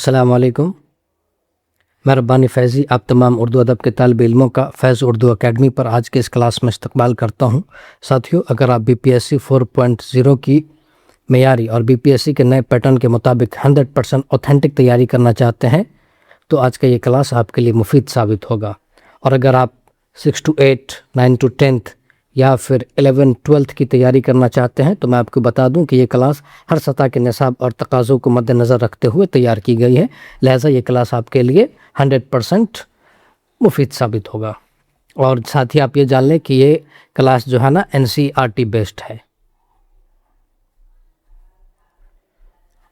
السلام علیکم. میں ربانی فیضی آپ تمام اردو ادب کے طالب علموں کا فیض اردو اکیڈمی پر آج کے اس کلاس میں استقبال کرتا ہوں. ساتھیو، اگر آپ بی پی ایس سی 4.0 کی معیاری اور بی پی ایس سی کے نئے پیٹرن کے مطابق 100% اوتھینٹک تیاری کرنا چاہتے ہیں تو آج کا یہ کلاس آپ کے لیے مفید ثابت ہوگا. اور اگر آپ 6 to 8, 9 to 10 یا پھر 11, 12 کی تیاری کرنا چاہتے ہیں تو میں آپ کو بتا دوں کہ یہ کلاس ہر سطح کے نصاب اور تقاضوں کو مد نظر رکھتے ہوئے تیار کی گئی ہے. لہٰذا یہ کلاس آپ کے لیے 100% مفید ثابت ہوگا. اور ساتھ ہی آپ یہ جان لیں کہ یہ کلاس جو ہے نا NCERT بیسڈ ہے.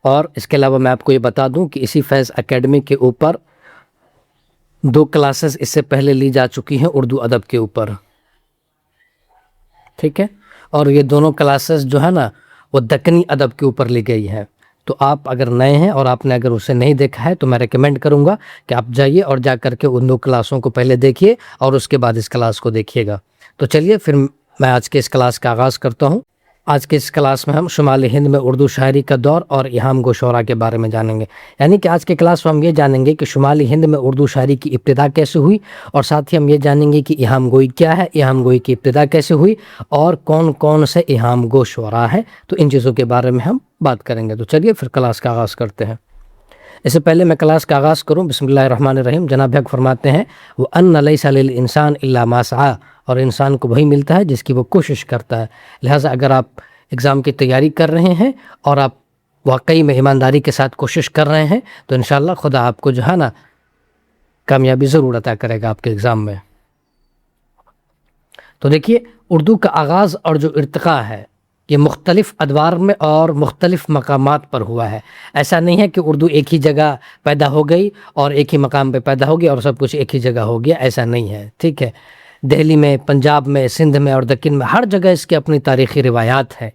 اور اس کے علاوہ میں آپ کو یہ بتا دوں کہ اسی فیض اکیڈمی کے اوپر 2 کلاسز اس سے پہلے لی جا چکی ہیں اردو ادب کے اوپر. ٹھیک ہے، اور یہ دونوں کلاسز جو ہے نا وہ دکنی ادب کے اوپر لی گئی ہے. تو آپ اگر نئے ہیں اور آپ نے اگر اسے نہیں دیکھا ہے تو میں ریکمینڈ کروں گا کہ آپ جائیے اور جا کر کے ان 2 کلاسوں کو پہلے دیکھیے اور اس کے بعد اس کلاس کو دیکھیے گا. تو چلیے پھر میں آج کے اس کلاس کا آغاز کرتا ہوں. آج کے اس کلاس میں ہم شمالی ہند میں اردو شاعری کا دور اور ایہام گو شعراء کے بارے میں جانیں گے. یعنی کہ آج کے کلاس میں ہم یہ جانیں گے کہ شمالی ہند میں اردو شاعری کی ابتدا کیسے ہوئی، اور ساتھ ہی ہم یہ جانیں گے کہ ایہام گوئی کیا ہے، ایہام گوئی کی ابتدا کیسے ہوئی، اور کون کون سے ایہام گو شعراء ہیں. تو ان چیزوں کے بارے میں ہم بات کریں گے. تو چلیے پھر کلاس کا آغاز کرتے ہیں. اس سے پہلے میں کلاس کا آغاز کروں، بسم اللہ الرحمن الرحیم. جناب حق فرماتے ہیں وَأَنَّ لَيْسَ لِلْإِنسَانِ إِلَّا مَا سَعَىٰ، اور انسان کو وہی ملتا ہے جس کی وہ کوشش کرتا ہے. لہٰذا اگر آپ ایگزام کی تیاری کر رہے ہیں اور آپ واقعی میں ایمانداری کے ساتھ کوشش کر رہے ہیں تو انشاءاللہ خدا آپ کو جو ہے نا کامیابی ضرور عطا کرے گا آپ کے ایگزام میں. تو دیکھیے، اردو کا آغاز اور جو ارتقاء ہے یہ مختلف ادوار میں اور مختلف مقامات پر ہوا ہے. ایسا نہیں ہے کہ اردو ایک ہی جگہ پیدا ہو گئی اور ایک ہی مقام پہ پیدا ہو گیا اور سب کچھ ایک ہی جگہ ہو گیا. ایسا نہیں ہے. ٹھیک ہے، دہلی میں، پنجاب میں، سندھ میں اور دکن میں ہر جگہ اس کی اپنی تاریخی روایات ہیں.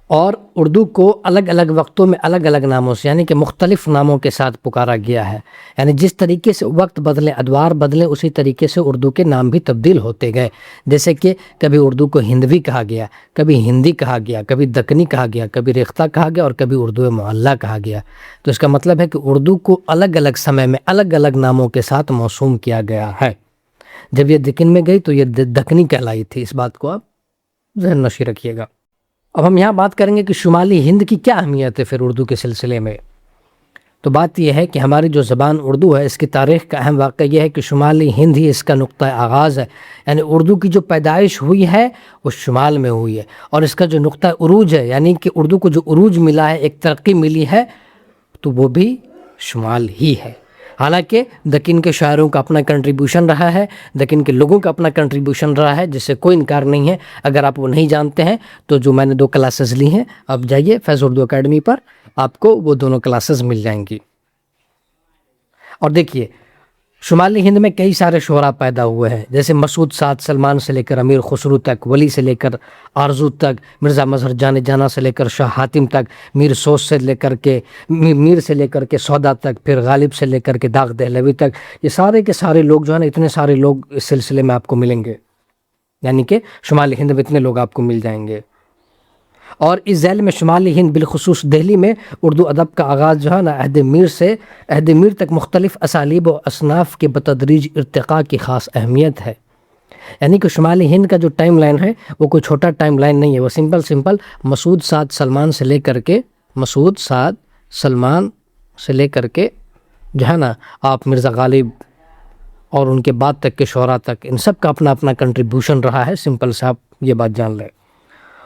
اور اردو کو الگ الگ وقتوں میں الگ الگ ناموں سے یعنی کہ مختلف ناموں کے ساتھ پکارا گیا ہے. یعنی جس طریقے سے وقت بدلے، ادوار بدلے، اسی طریقے سے اردو کے نام بھی تبدیل ہوتے گئے. جیسے کہ کبھی اردو کو ہندوی کہا گیا، کبھی ہندی کہا گیا، کبھی دکنی کہا گیا، کبھی ریختہ کہا گیا اور کبھی اردو معلیٰ کہا گیا. تو اس کا مطلب ہے کہ اردو کو الگ الگ سمے میں الگ الگ ناموں کے ساتھ موسوم کیا گیا ہے. جب یہ دکن میں گئی تو یہ دکنی کہلائی تھی. اس بات کو آپ ذہن نشی رکھیے گا. اب ہم یہاں بات کریں گے کہ شمالی ہند کی کیا اہمیت ہے پھر اردو کے سلسلے میں. تو بات یہ ہے کہ ہماری جو زبان اردو ہے اس کی تاریخ کا اہم واقعہ یہ ہے کہ شمالی ہند ہی اس کا نقطہ آغاز ہے. یعنی اردو کی جو پیدائش ہوئی ہے وہ شمال میں ہوئی ہے، اور اس کا جو نقطہ عروج ہے یعنی کہ اردو کو جو عروج ملا ہے، ایک ترقی ملی ہے، تو وہ بھی شمال ہی ہے. حالانکہ دکن کے شاعروں کا اپنا کنٹریبیوشن رہا ہے، دکن کے لوگوں کا اپنا کنٹریبیوشن رہا ہے، جس سے کوئی انکار نہیں ہے. اگر آپ وہ نہیں جانتے ہیں تو جو میں نے 2 کلاسز لی ہیں، آپ جائیے فیض اردو اکیڈمی پر، آپ کو وہ دونوں کلاسز مل جائیں گی. اور دیکھیے، شمالی ہند میں کئی سارے شعراء پیدا ہوئے ہیں، جیسے مسعود سعد سلمان سے لے کر امیر خسرو تک، ولی سے لے کر آرزو تک، مرزا مظہر جان جانا سے لے کر شاہ حاتم تک، میر سوس سے لے کر کے میر سے لے کر کے سودا تک، پھر غالب سے لے کر کے داغ دہلوی تک. یہ سارے کے سارے لوگ جو ہیں نا، اتنے سارے لوگ اس سلسلے میں آپ کو ملیں گے. یعنی کہ شمالی ہند میں اتنے لوگ آپ کو مل جائیں گے. اور اس ذیل میں شمالی ہند بالخصوص دہلی میں اردو ادب کا آغاز جو ہے نا عہد میر تک مختلف اسالیب و اصناف کے بتدریج ارتقاء کی خاص اہمیت ہے. یعنی کہ شمالی ہند کا جو ٹائم لائن ہے وہ کوئی چھوٹا ٹائم لائن نہیں ہے، وہ سمپل مسعود سعد سلمان سے لے کر کے جو ہے نا آپ مرزا غالب اور ان کے بعد تک کے شعراء تک، ان سب کا اپنا اپنا کنٹریبیوشن رہا ہے. سمپل سے آپ یہ بات جان لیں.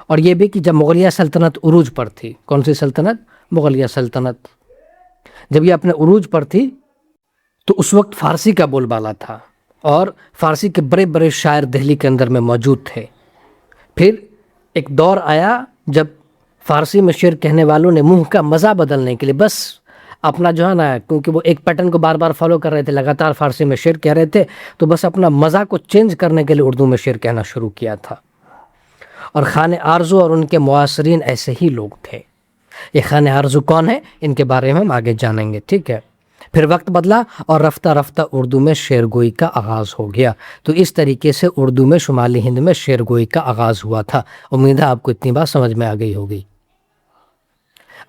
اور یہ بھی کہ جب مغلیہ سلطنت عروج پر تھی، کون سی سلطنت؟ مغلیہ سلطنت. جب یہ اپنے عروج پر تھی تو اس وقت فارسی کا بول بالا تھا اور فارسی کے بڑے بڑے شاعر دہلی کے اندر میں موجود تھے. پھر ایک دور آیا جب فارسی میں شعر کہنے والوں نے منہ کا مزہ بدلنے کے لیے بس اپنا جو ہے نا، کیونکہ وہ ایک پیٹرن کو بار بار فالو کر رہے تھے، لگاتار فارسی میں شعر کہہ رہے تھے، تو بس اپنا مزہ کو چینج کرنے کے لیے اردو میں شعر کہنا شروع کیا تھا. اور خان آرزو اور ان کے معاصرین ایسے ہی لوگ تھے. یہ خان آرزو کون ہے، ان کے بارے میں ہم آگے جانیں گے. ٹھیک ہے، پھر وقت بدلا اور رفتہ رفتہ اردو میں شعر گوئی کا آغاز ہو گیا. تو اس طریقے سے اردو میں شمالی ہند میں شعر گوئی کا آغاز ہوا تھا. امید ہے آپ کو اتنی بات سمجھ میں آ گئی ہوگی.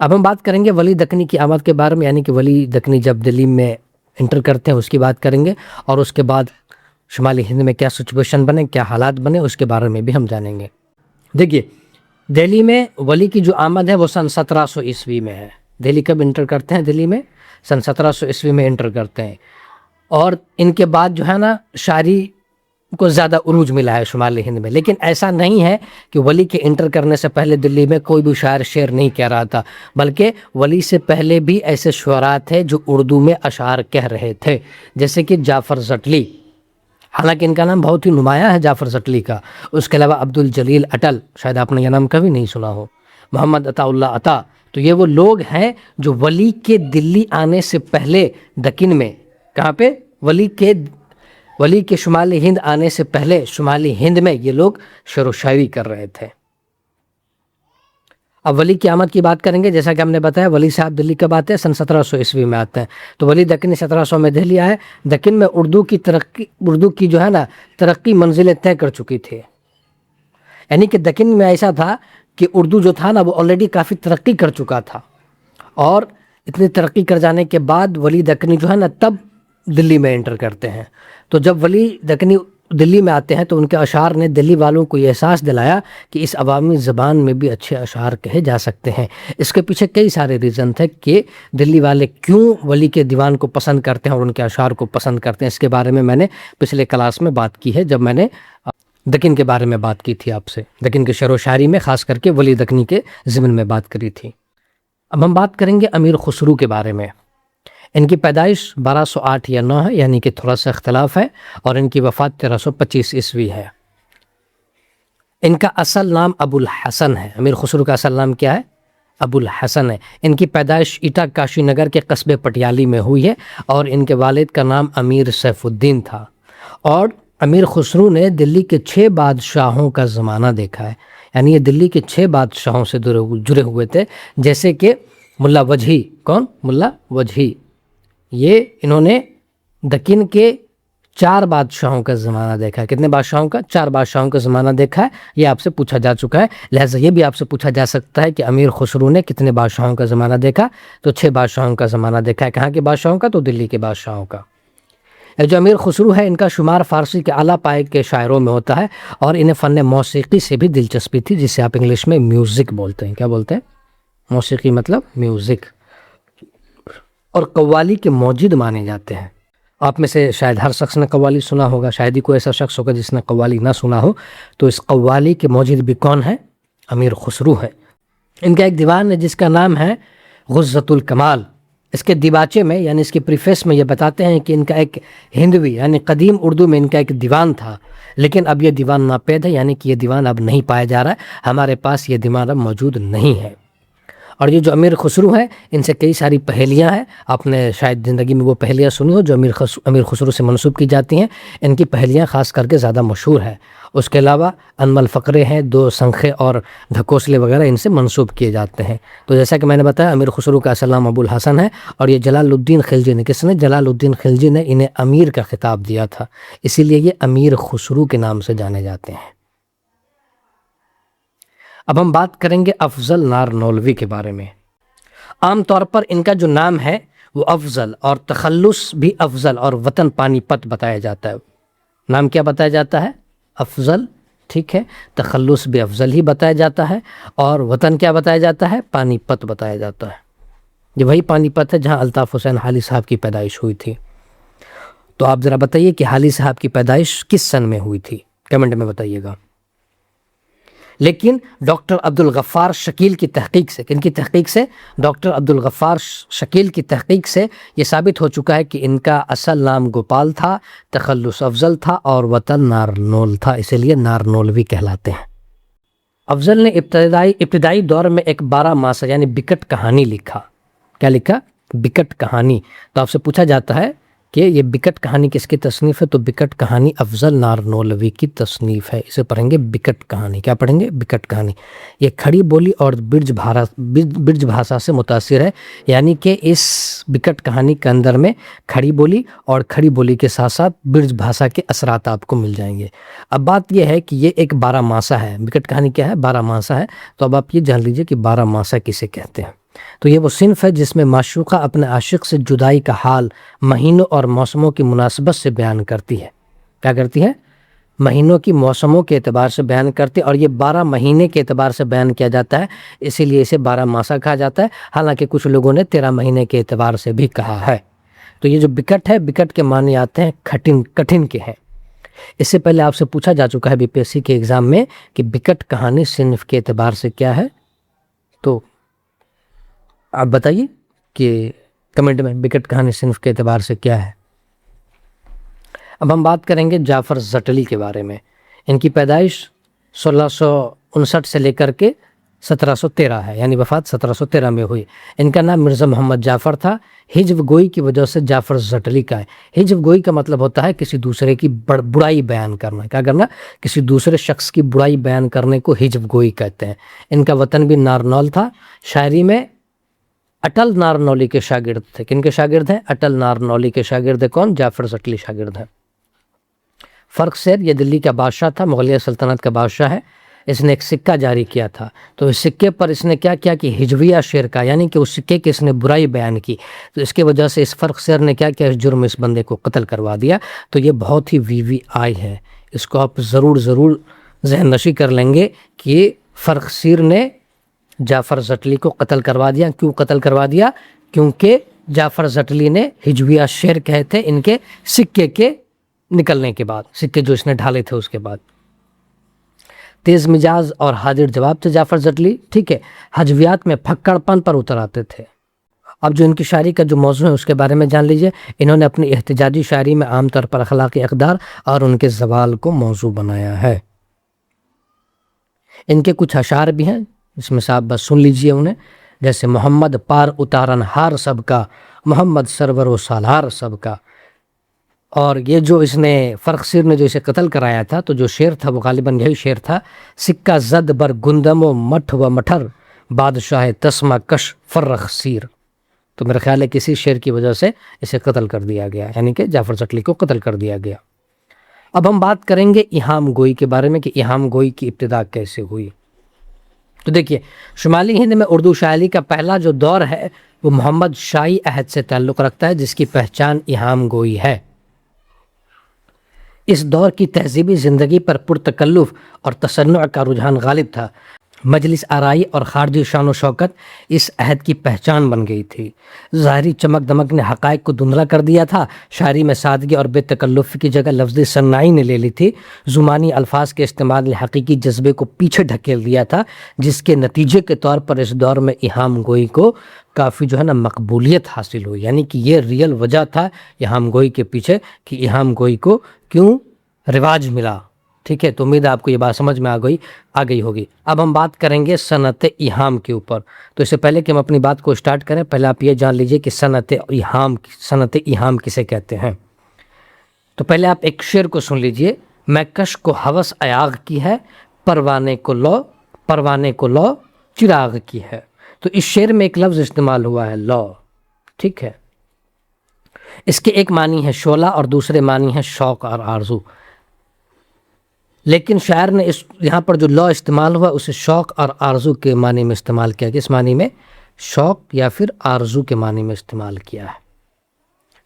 اب ہم بات کریں گے ولی دکنی کی آمد کے بارے میں، یعنی کہ ولی دکنی جب دلی میں انٹر کرتے ہیں اس کی بات کریں گے، اور اس کے بعد شمالی ہند میں کیا سچویشن بنے، کیا حالات بنے، اس کے بارے میں بھی ہم جانیں گے۔ دیکھیے دہلی میں ولی کی جو آمد ہے وہ سن 1700 عیسوی میں ہے۔ دہلی کب انٹر کرتے ہیں؟ دلی میں سن 1700 عیسوی میں انٹر کرتے ہیں، اور ان کے بعد جو ہے نا شاعری کو زیادہ عروج ملا ہے شمالی ہند میں۔ لیکن ایسا نہیں ہے کہ ولی کے انٹر کرنے سے پہلے دلی میں کوئی بھی شاعر شعر نہیں کہہ رہا تھا، بلکہ ولی سے پہلے بھی ایسے شعراء تھے جو اردو میں اشعار کہہ رہے تھے، جیسے کہ جعفر زٹلی، حالانکہ ان کا نام بہت ہی نمایاں ہے جعفر زٹلی کا۔ اس کے علاوہ عبد الجلیل اٹل، شاید آپ نے یہ نام کبھی نہیں سنا ہو، محمد عطا اللہ عطا۔ تو یہ وہ لوگ ہیں جو ولی کے دلی آنے سے پہلے دکن میں، کہاں پہ؟ ولی کے شمالی ہند آنے سے پہلے شمالی ہند میں یہ لوگ شعر و شاعری کر رہے تھے۔ اب ولی کی آمد کی بات کریں گے، جیسا کہ ہم نے بتایا ولی صاحب دلی کب آتے ہیں؟ سن 1700 عیسوی میں آتے ہیں۔ تو ولی دکنی 1700 میں دہلی آئے۔ دکن میں اردو کی جو ہے نا ترقی منزلیں طے کر چکی تھی، یعنی کہ دکن میں ایسا تھا کہ اردو جو تھا نا وہ آلریڈی کافی ترقی کر چکا تھا، اور اتنی ترقی کر جانے کے بعد ولی دکنی جو ہے نا تب دلی میں انٹر کرتے ہیں۔ تو جب ولی دکنی دلی میں آتے ہیں تو ان کے اشعار نے دلی والوں کو یہ احساس دلایا کہ اس عوامی زبان میں بھی اچھے اشعار کہے جا سکتے ہیں۔ اس کے پیچھے کئی سارے ریزن تھے کہ دلی والے کیوں ولی کے دیوان کو پسند کرتے ہیں اور ان کے اشعار کو پسند کرتے ہیں۔ اس کے بارے میں نے پچھلے کلاس میں بات کی ہے، جب میں نے دکن کے بارے میں بات کی تھی آپ سے، دکن کے شعر و شاعری میں خاص کر کے ولی دکنی کے ضمن میں بات کری تھی۔ اب ہم بات کریں گے امیر خسرو کے بارے میں۔ ان کی پیدائش 1208 یا 9 ہے، یعنی کہ تھوڑا سا اختلاف ہے، اور ان کی وفات 1325 عیسوی ہے۔ ان کا اصل نام ابو الحسن ہے۔ امیر خسرو کا اصل نام کیا ہے؟ ابو الحسن ہے۔ ان کی پیدائش ایٹا کاشی نگر کے قصبے پٹیالی میں ہوئی ہے، اور ان کے والد کا نام امیر سیف الدین تھا۔ اور امیر خسرو نے دلی کے 6 بادشاہوں کا زمانہ دیکھا ہے، یعنی یہ دلی کے 6 بادشاہوں سے جڑے ہوئے تھے، جیسے کہ ملا وجہی۔ کون؟ ملا وجہی۔ یہ انہوں نے دکن کے 4 بادشاہوں کا زمانہ دیکھا ہے۔ کتنے بادشاہوں کا؟ 4 بادشاہوں کا زمانہ دیکھا ہے۔ یہ آپ سے پوچھا جا چکا ہے، لہٰذا یہ بھی آپ سے پوچھا جا سکتا ہے کہ امیر خسرو نے کتنے بادشاہوں کا زمانہ دیکھا؟ تو 6 بادشاہوں کا زمانہ دیکھا ہے۔ کہاں کے بادشاہوں کا؟ تو دلی کے بادشاہوں کا۔ جو امیر خسرو ہے ان کا شمار فارسی کے اعلیٰ پائے کے شاعروں میں ہوتا ہے، اور انہیں فن موسیقی سے بھی دلچسپی تھی، جسے آپ انگلش میں میوزک بولتے ہیں۔ کیا بولتے ہیں؟ موسیقی مطلب میوزک۔ اور قوالی کے موجد مانے جاتے ہیں۔ آپ میں سے شاید ہر شخص نے قوالی سنا ہوگا، شاید ہی کوئی ایسا شخص ہوگا جس نے قوالی نہ سنا ہو۔ تو اس قوالی کے موجد بھی کون ہے؟ امیر خسرو ہے۔ ان کا ایک دیوان ہے جس کا نام ہے غزۃ الکمال۔ اس کے دیباچے میں، یعنی اس کے پریفیس میں یہ بتاتے ہیں کہ ان کا ایک ہندوی یعنی قدیم اردو میں ان کا ایک دیوان تھا، لیکن اب یہ دیوان ناپید ہے، یعنی کہ یہ دیوان اب نہیں پایا جا رہا ہے، ہمارے پاس یہ دیوان اب موجود نہیں ہے۔ اور یہ جو امیر خسرو ہیں ان سے کئی ساری پہیلیاں ہیں، آپ نے شاید زندگی میں وہ پہیلیاں سنی ہو جو امیر خسرو سے منسوب کی جاتی ہیں۔ ان کی پہیلیاں خاص کر کے زیادہ مشہور ہیں۔ اس کے علاوہ انمل فقرے ہیں، 2 سنخے اور ڈھکوسلے وغیرہ ان سے منسوب کیے جاتے ہیں۔ تو جیسا کہ میں نے بتایا امیر خسرو کا اصل نام ابو الحسن ہے، اور یہ جلال الدین خلجی نے، کس نے؟ جلال الدین خلجی نے انہیں امیر کا خطاب دیا تھا، اسی لیے یہ امیر خسرو کے نام سے جانے جاتے ہیں۔ اب ہم بات کریں گے افضل نارنولوی کے بارے میں۔ عام طور پر ان کا جو نام ہے وہ افضل، اور تخلص بھی افضل، اور وطن پانی پت بتایا جاتا ہے۔ نام کیا بتایا جاتا ہے؟ افضل، ٹھیک ہے۔ تخلص بھی افضل ہی بتایا جاتا ہے، اور وطن کیا بتایا جاتا ہے؟ پانی پت بتایا جاتا ہے۔ یہ وہی پانی پت ہے جہاں الطاف حسین حالی صاحب کی پیدائش ہوئی تھی۔ تو آپ ذرا بتائیے کہ حالی صاحب کی پیدائش کس سن میں ہوئی تھی؟ کمنٹ میں بتائیے گا۔ لیکن ڈاکٹر عبدالغفار شکیل کی تحقیق سے، کن کی تحقیق سے؟ ڈاکٹر عبدالغفار شکیل کی تحقیق سے یہ ثابت ہو چکا ہے کہ ان کا اصل نام گوپال تھا، تخلص افضل تھا، اور وطن نارنول تھا، اسی لیے نارنولوی کہلاتے ہیں۔ افضل نے ابتدائی دور میں ایک 12 ماسہ یعنی بکٹ کہانی لکھا۔ کیا لکھا؟ بکٹ کہانی۔ تو آپ سے پوچھا جاتا ہے کہ یہ بکٹ کہانی کس کی تصنیف ہے؟ تو بکٹ کہانی افضل نارنولوی کی تصنیف ہے۔ اسے پڑھیں گے بکٹ کہانی۔ کیا پڑھیں گے؟ بکٹ کہانی۔ یہ کھڑی بولی اور برج بھاشا سے متاثر ہے، یعنی کہ اس بکٹ کہانی کے اندر میں کھڑی بولی اور کھڑی بولی کے ساتھ ساتھ برج بھاشا کے اثرات آپ کو مل جائیں گے۔ اب بات یہ ہے کہ یہ ایک 12 ماسہ ہے۔ بکٹ کہانی کیا ہے؟ 12 ماسہ ہے۔ تو اب آپ یہ جان لیجئے کہ 12 ماسہ کسے کہتے ہیں۔ تو یہ وہ صنف ہے جس میں معشوقہ اپنے عاشق سے جدائی کا حال مہینوں اور موسموں کی مناسبت سے بیان کرتی ہے۔ کیا کرتی ہے؟ مہینوں کی موسموں کے اعتبار سے بیان کرتی ہے، اور یہ 12 مہینے کے اعتبار سے بیان کیا جاتا ہے، اسی لیے اسے 12 ماسا کہا جاتا ہے، حالانکہ کچھ لوگوں نے 13 مہینے کے اعتبار سے بھی کہا ہے۔ تو یہ جو بکٹ ہے، بکٹ کے معنی آتے ہیں کٹھن کے ہیں۔ اس سے پہلے آپ سے پوچھا جا چکا ہے BPSC کے ایگزام میں کہ بکٹ کہانی صنف کے اعتبار سے کیا ہے، تو آپ بتائیے کہ کمنٹ میں بکٹ کہانی صنف کے اعتبار سے کیا ہے۔ اب ہم بات کریں گے جعفر زٹلی کے بارے میں۔ ان کی پیدائش 1659 سے لے کر کے 1713 ہے، یعنی وفات 1713 میں ہوئی۔ ان کا نام مرزا محمد جعفر تھا۔ حجو گوئی کی وجہ سے جعفر زٹلی کا ہے۔ حجو گوئی کا مطلب ہوتا ہے کسی دوسرے کی برائی بیان کرنا۔ کیا کرنا؟ کسی دوسرے شخص کی برائی بیان کرنے کو حجو گوئی کہتے ہیں۔ ان کا وطن بھی نارنول تھا۔ شاعری میں اٹل نارنولی کے شاگرد تھے۔ کن کے شاگرد ہیں؟ اٹل نارنولی کے شاگرد ہے کون؟ جعفر زٹلی شاگرد ہے۔ فرق سیر یہ دلی کا بادشاہ تھا، مغلیہ سلطنت کا بادشاہ ہے۔ اس نے ایک سکہ جاری کیا تھا، تو اس سکے پر اس نے کیا کیا کہ ہجویہ شعر کا، یعنی کہ اس سکے کی اس نے برائی بیان کی، تو اس کی وجہ سے اس فرق سیر نے کیا کیا، اس جرم اس بندے کو قتل کروا دیا۔ تو یہ بہت ہی VVI ہے، اس کو آپ ضرور ذہن نشی کر لیں گے کہ فرق سیر نے جعفر زٹلی کو قتل کروا دیا۔ کیوں قتل کروا دیا؟ کیونکہ جعفر زٹلی نے ہجویہ شعر کہے تھے ان کے سکے کے نکلنے کے بعد، سکے جو اس نے ڈھالے تھے اس کے بعد۔ تیز مجاز اور حاضر جواب تھے جعفر زٹلی، ٹھیک ہے۔ ہجویات میں پھکڑ پن پر اتر آتے تھے۔ اب جو ان کی شاعری کا جو موضوع ہے اس کے بارے میں جان لیجئے۔ انہوں نے اپنی احتجاجی شاعری میں عام طور پر اخلاقی اقدار اور ان کے زوال کو موضوع بنایا ہے۔ ان کے کچھ اشعار بھی ہیں، اس میں سے آپ بس سن لیجئے انہیں، جیسے محمد پار اتارن ہار سب کا، محمد سرور و سالار سب کا۔ اور یہ جو اس نے فرق سیر نے جو اسے قتل کرایا تھا، تو جو شعر تھا وہ غالباً یہی شعر تھا، سکہ زد بر گندم و مٹھ و مٹھر، بادشاہ تسمہ کش فرخ سیر۔ تو میرا خیال ہے کسی شعر کی وجہ سے اسے قتل کر دیا گیا، یعنی کہ جعفر زٹلی کو قتل کر دیا گیا۔ اب ہم بات کریں گے ایہام گوئی کے بارے میں کہ ایہام گوئی کی ابتدا کیسے ہوئی۔ تو دیکھیے، شمالی ہند میں اردو شاعری کا پہلا جو دور ہے وہ محمد شاہی عہد سے تعلق رکھتا ہے، جس کی پہچان ایہام گوئی ہے۔ اس دور کی تہذیبی زندگی پر پرتکلف اور تصنع کا رجحان غالب تھا۔ مجلس آرائی اور خارجی شان و شوکت اس عہد کی پہچان بن گئی تھی۔ ظاہری چمک دمک نے حقائق کو دھندلا کر دیا تھا۔ شاعری میں سادگی اور بے تکلف کی جگہ لفظی صناعی نے لے لی تھی۔ زمانی الفاظ کے استعمال نے حقیقی جذبے کو پیچھے ڈھکیل دیا تھا، جس کے نتیجے کے طور پر اس دور میں ایہام گوئی کو کافی جو ہے نا مقبولیت حاصل ہوئی، یعنی کہ یہ ریئل وجہ تھا ایہام گوئی کے پیچھے کہ ایہام گوئی کو کیوں رواج ملا۔ ٹھیک ہے، تو امید ہے آپ کو یہ بات سمجھ میں آ گئی ہوگی۔ اب ہم بات کریں گے صنعت ایہام کے اوپر۔ تو اس سے پہلے کہ ہم اپنی بات کو سٹارٹ کریں، پہلے آپ یہ جان لیجئے کہ صنعت ایہام کسے کہتے ہیں۔ تو پہلے آپ ایک شعر کو سن لیجئے۔ میں کش کو ہوس ایاغ کی ہے، پروانے کو لو چراغ کی ہے۔ تو اس شعر میں ایک لفظ استعمال ہوا ہے لو، ٹھیک ہے۔ اس کے ایک معنی ہے شعلہ اور دوسرے معنی ہے شوق اور آرزو، لیکن شاعر نے یہاں پر جو لو استعمال ہوا اسے شوق اور آرزو کے معنی میں استعمال کیا۔ کس معنی میں؟ شوق یا پھر آرزو کے معنی میں استعمال کیا ہے۔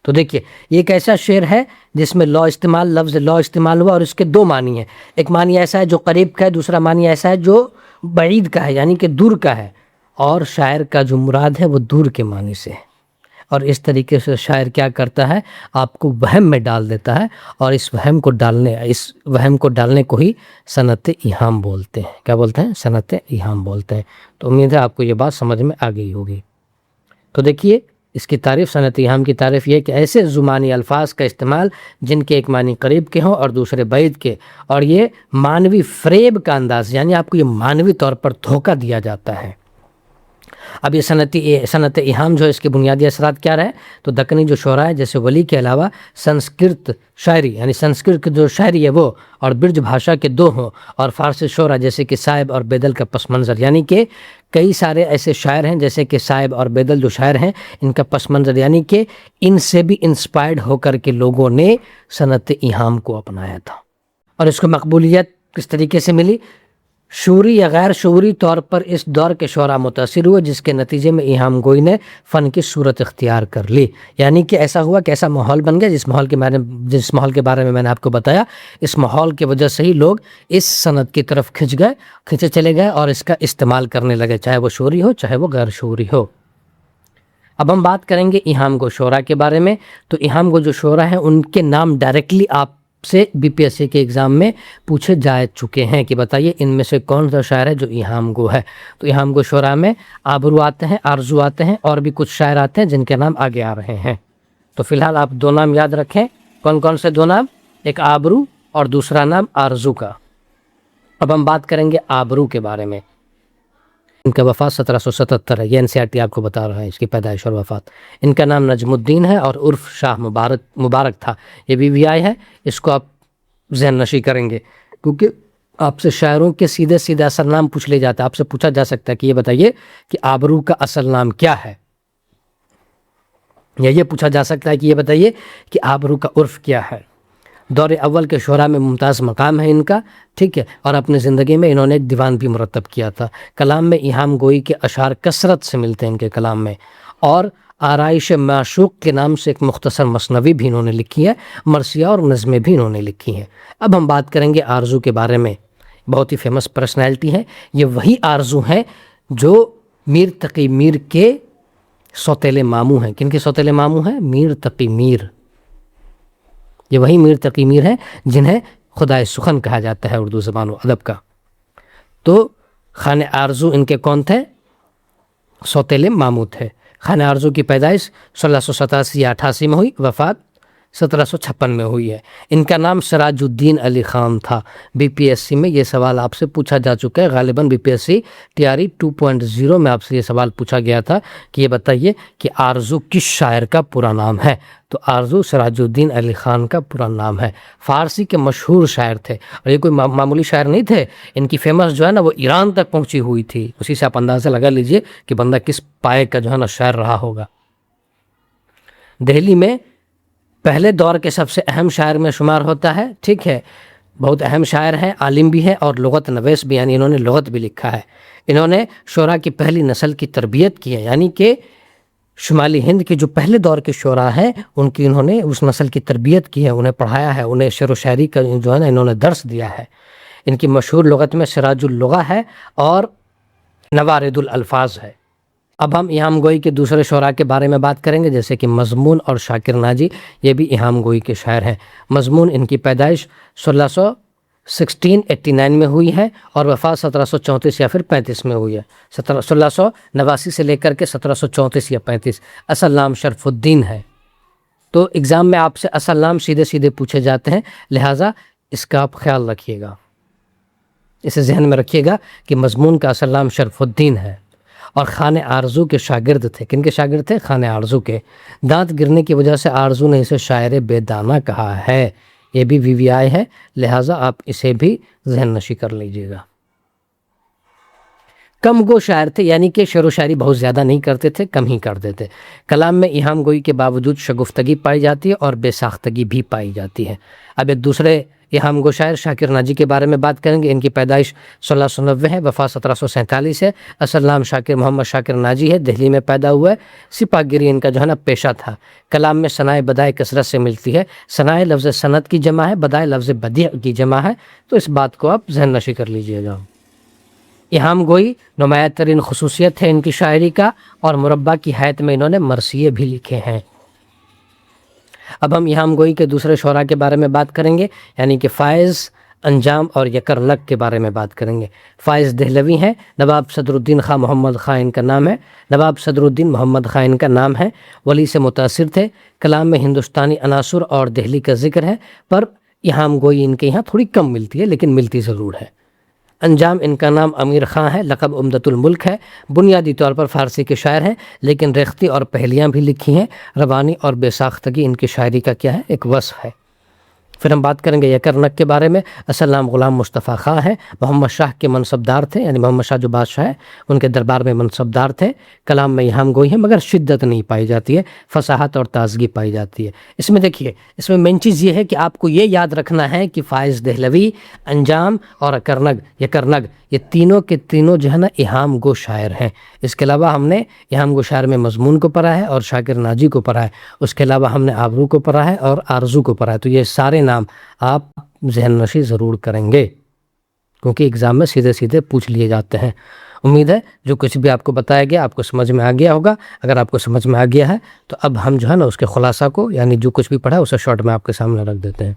تو دیکھیے، یہ ایک ایسا شعر ہے جس میں لفظ لو استعمال ہوا، اور اس کے دو معنی ہیں۔ ایک معنی ایسا ہے جو قریب کا ہے، دوسرا معنی ایسا ہے جو بعید کا ہے، یعنی کہ دور کا ہے، اور شاعر کا جو مراد ہے وہ دور کے معنی سے ہے۔ اور اس طریقے سے شاعر کیا کرتا ہے، آپ کو وہم میں ڈال دیتا ہے، اور اس وہم کو ڈالنے کو ہی صنعت ایہام بولتے ہیں۔ کیا بولتے ہیں؟ صنعت ایہام بولتے ہیں۔ تو امید ہے آپ کو یہ بات سمجھ میں آ گئی ہوگی۔ تو دیکھیے، اس کی تعریف، صنعت ایہام کی تعریف یہ ہے کہ ایسے زمانی الفاظ کا استعمال جن کے ایک معنی قریب کے ہوں اور دوسرے بعید کے، اور یہ مانوی فریب کا انداز، یعنی آپ کو یہ مانوی طور پر دھوکہ دیا جاتا ہے۔ اب یہ صنعت ایہام جو ہے، اس کے بنیادی اثرات کیا رہے؟ تو دکنی جو شعراء ہے جیسے ولی کے علاوہ سنسکرت شاعری، یعنی سنسکرت جو شاعری ہے وہ، اور برج بھاشا کے دو ہوں، اور فارسی شعراء جیسے کہ صائب اور بیدل کا پس منظر، یعنی کہ کئی سارے ایسے شاعر ہیں جیسے کہ صائب اور بیدل جو شاعر ہیں، ان کا پس منظر، یعنی کہ ان سے بھی انسپائرڈ ہو کر کے لوگوں نے صنعت ایہام کو اپنایا تھا۔ اور اس کو مقبولیت کس طریقے سے ملی؟ شعوری یا غیر شعوری طور پر اس دور کے شعراء متاثر ہوئے، جس کے نتیجے میں ایہام گوئی نے فن کی صورت اختیار کر لی. یعنی کہ ایسا ہوا کہ ایسا ماحول بن گیا جس ماحول کے بارے میں میں نے آپ کو بتایا، اس ماحول کی وجہ سے ہی لوگ اس صنعت کی طرف کھنچے چلے گئے اور اس کا استعمال کرنے لگے، چاہے وہ شعوری ہو چاہے وہ غیر شعوری ہو. اب ہم بات کریں گے ایہام گو شعراء کے بارے میں. تو ایہام گو جو شعراء ہیں ان کے نام ڈائریکٹلی آپ سے بی پی ایس سی کے ایگزام میں پوچھے جا چکے ہیں کہ بتائیے ان میں سے کون سا شاعر ہے جو ایہام گو ہے. تو ایہام گو شعراء میں آبرو آتے ہیں، آرزو آتے ہیں اور بھی کچھ شاعر آتے ہیں جن کے نام آگے آ رہے ہیں. تو فی الحال آپ دو نام یاد رکھیں. کون کون سے دو نام؟ ایک آبرو اور دوسرا نام آرزو کا. اب ہم بات کریں گے آبرو کے بارے میں. ان کا وفات 1777 ہے. یہ NCERT آپ کو بتا رہا ہے اس کی پیدائش اور وفات. ان کا نام نجم الدین ہے اور عرف شاہ مبارک تھا. یہ BVI ہے، اس کو آپ ذہن نشی کریں گے کیونکہ آپ سے شاعروں کے سیدھے اصل نام پوچھ لے جاتا ہے. آپ سے پوچھا جا سکتا ہے کہ یہ بتائیے کہ آبرو کا اصل نام کیا ہے، یا یہ پوچھا جا سکتا ہے کہ یہ بتائیے کہ آبرو کا عرف کیا ہے. دور اول کے شعراء میں ممتاز مقام ہے ان کا، ٹھیک ہے. اور اپنی زندگی میں انہوں نے ایک دیوان بھی مرتب کیا تھا. کلام میں ایہام گوئی کے اشعار کثرت سے ملتے ہیں ان کے کلام میں. اور آرائش معشوق کے نام سے ایک مختصر مثنوی بھی انہوں نے لکھی ہے. مرثیہ اور نظمیں بھی انہوں نے لکھی ہیں. اب ہم بات کریں گے آرزو کے بارے میں. بہت ہی فیمس پرسنالٹی ہے. یہ وہی آرزو ہیں جو میر تقی میر کے سوتیلے ماموں ہیں. کن کے سوتیلے ماموں ہیں؟ میر تقی میر. یہ وہی میر تقی میر ہیں جنہیں خدائے سخن کہا جاتا ہے اردو زبان و ادب کا. تو خانِ آرزو ان کے کون تھے؟ سوتیلے ماموں تھے. خانِ آرزو کی پیدائش 1687 یا 88 میں ہوئی، وفات 1756 میں ہوئی ہے. ان کا نام سراج الدین علی خان تھا. بی پی ایس سی میں یہ سوال آپ سے پوچھا جا چکا ہے. غالباً B P S C TRE 2.0 میں آپ سے یہ سوال پوچھا گیا تھا کہ یہ بتائیے کہ آرزو کس شاعر کا پورا نام ہے. تو آرزو سراج الدین علی خان کا پورا نام ہے. فارسی کے مشہور شاعر تھے اور یہ کوئی معمولی شاعر نہیں تھے. ان کی فیمس جو ہے نا وہ ایران تک پہنچی ہوئی تھی. اسی سے آپ اندازہ لگا لیجئے کہ بندہ کس پائے کا جو ہے نا شاعر رہا ہوگا. دہلی میں پہلے دور کے سب سے اہم شاعر میں شمار ہوتا ہے، ٹھیک ہے. بہت اہم شاعر ہیں، عالم بھی ہے اور لغت نویس بھی، یعنی انہوں نے لغت بھی لکھا ہے. انہوں نے شعراء کی پہلی نسل کی تربیت کی ہے. یعنی کہ شمالی ہند کے جو پہلے دور کے شعراء ہیں ان کی انہوں نے اس نسل کی تربیت کی ہے، انہیں پڑھایا ہے، انہیں شعر و شاعری کا جو ہے نا انہوں نے درس دیا ہے. ان کی مشہور لغت میں سراج اللغہ ہے اور نوارد الالفاظ ہے. اب ہم ایہام گوئی کے دوسرے شعراء کے بارے میں بات کریں گے جیسے کہ مضمون اور شاکر ناجی. یہ بھی ایہام گوئی کے شاعر ہیں. مضمون ان کی پیدائش 1689 میں ہوئی ہے اور وفات 1734 یا پھر 35 میں ہوئی ہے. 1689 سے لے کر کے 1734 یا 35. اصل نام شرف الدین ہے. تو اگزام میں آپ سے اصل نام سیدھے پوچھے جاتے ہیں، لہٰذا اس کا آپ خیال رکھیے گا، اسے ذہن میں رکھیے گا کہ مضمون کا اصل نام شرف الدین ہے. اور خانِ آرزو کے شاگرد تھے. کن کے شاگرد تھے؟ خانِ آرزو کے. دانت گرنے کی وجہ سے آرزو نے اسے شاعر بے دانہ کہا ہے. یہ بھی BVI ہے، لہٰذا آپ اسے بھی ذہن نشی کر لیجئے گا. کم گو شاعر تھے، یعنی کہ شعر و شاعری بہت زیادہ نہیں کرتے تھے، کم ہی کرتے تھے. کلام میں ایہام گوئی کے باوجود شگفتگی پائی جاتی ہے اور بے ساختگی بھی پائی جاتی ہے. اب ایک دوسرے ایہام گو شاعر شاکر ناجی کے بارے میں بات کریں گے. ان کی پیدائش 1690 ہے، وفات 1747 ہے. اصل نام شاکر محمد شاکر ناجی ہے. دہلی میں پیدا ہوا ہے. سپاہ گیری ان کا جو ہے نا پیشہ تھا. کلام میں ثنائے بدائے کثرت سے ملتی ہے. ثنائے لفظ صنعت کی جمع ہے، بدائے لفظ بدیع کی جمع ہے. تو اس بات کو آپ ذہن نشی کر لیجئے گا. ایہام گوئی نمایاں ترین خصوصیت ہے ان کی شاعری کا، اور مربع کی حیثیت میں انہوں نے مرثیے بھی لکھے ہیں. اب ہم ایہام گوئی کے دوسرے شعراء کے بارے میں بات کریں گے، یعنی کہ فائز، انجام اور یکرنگ کے بارے میں بات کریں گے. فائز دہلوی ہیں. نواب صدر الدین خاں محمد خاں ان کا نام ہے. نواب صدر الدین محمد خاں ان کا نام ہے. ولی سے متاثر تھے. کلام میں ہندوستانی عناصر اور دہلی کا ذکر ہے، پر ایہام گوئی ان کے یہاں تھوڑی کم ملتی ہے، لیکن ملتی ضرور ہے. انجام ان کا نام امیر خاں ہے، لقب عمدۃ الملک ہے. بنیادی طور پر فارسی کے شاعر ہیں، لیکن ریختی اور پہلیاں بھی لکھی ہیں. روانی اور بے ساختگی ان کی شاعری کا کیا ہے؟ ایک وصف ہے. پھر ہم بات کریں گے یکرنگ کے بارے میں. اصل نام غلام مصطفیٰ خاں ہے. محمد شاہ کے منصبدار تھے، یعنی محمد شاہ جو بادشاہ ہے ان کے دربار میں منصبدار تھے. کلام میں ایہام گوئی ہے مگر شدت نہیں پائی جاتی ہے، فصاحت اور تازگی پائی جاتی ہے. اس میں دیکھیے، اس میں مین چیز یہ ہے کہ آپ کو یہ یاد رکھنا ہے کہ فائز دہلوی، انجام اور یکرنگ یہ تینوں کے تینوں جو ہے نا ایہام گو شاعر ہیں۔ اس کے علاوہ ہم نے ایہام گو شاعر میں مضمون کو پڑھا ہے اور شاکر ناجی کو پڑھا ہے، اس کے علاوہ ہم نے آبرو کو پڑھا ہے اور آرزو کو پڑھا ہے۔ تو یہ سارے نام آپ ذہن نشی ضرور کریں گے، کیونکہ اگزام میں سیدھے سیدھے پوچھ لیے جاتے ہیں۔ امید ہے جو کچھ بھی آپ کو بتایا گیا آپ کو سمجھ میں آ گیا ہوگا۔ اگر آپ کو سمجھ میں آ گیا ہے تو اب ہم جو ہے نا اس کے خلاصہ کو، یعنی جو کچھ بھی پڑھا اسے شارٹ میں آپ کے سامنے رکھ دیتے ہیں۔